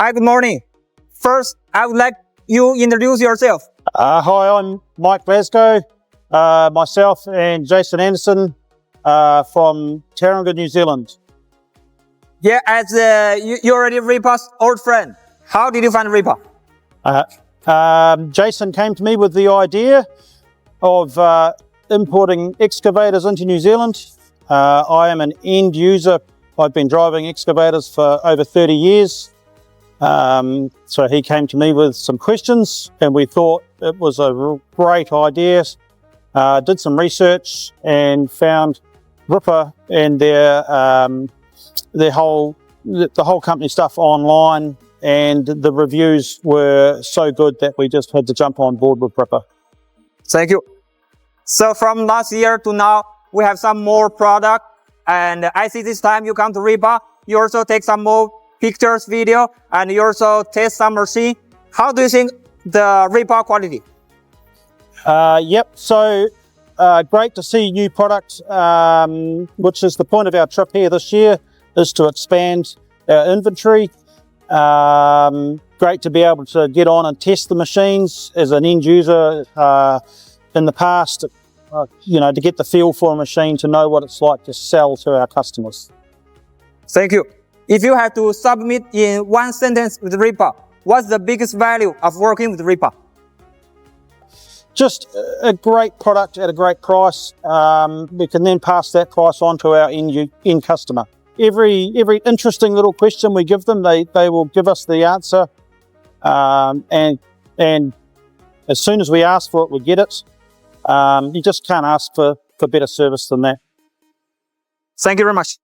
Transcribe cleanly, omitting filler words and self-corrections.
Hi, good morning. First, I would like you introduce yourself. Hi, I'm Mike Blasco, myself and Jason Anderson from Tauranga, New Zealand. Yeah, as you already RIPPA's old friend. How did you find RIPPA? Jason came to me with the idea of importing excavators into New Zealand. I am an end user. I've been driving excavators for over 30 years. So he came to me with some questions and we thought it was a great idea. Did some research and found RIPPA and the whole company stuff online, and the reviews were so good that we just had to jump on board with RIPPA. Thank you. So from last year to now, we have some more product, and I see this time you come to RIPPA, you also take some more pictures, video, and you also test some machine. How do you think the RIPPA quality? Yep, so great to see new product, which is the point of our trip here this year, is to expand our inventory. Great to be able to get on and test the machines as an end user in the past, to get the feel for a machine, to know what it's like to sell to our customers. Thank you. If you had to submit in one sentence with RIPPA, what's the biggest value of working with RIPPA? Just a great product at a great price. We can then pass that price on to our end customer. Every interesting little question we give them, they will give us the answer. And as soon as we ask for it, we get it. You just can't ask for better service than that. Thank you very much.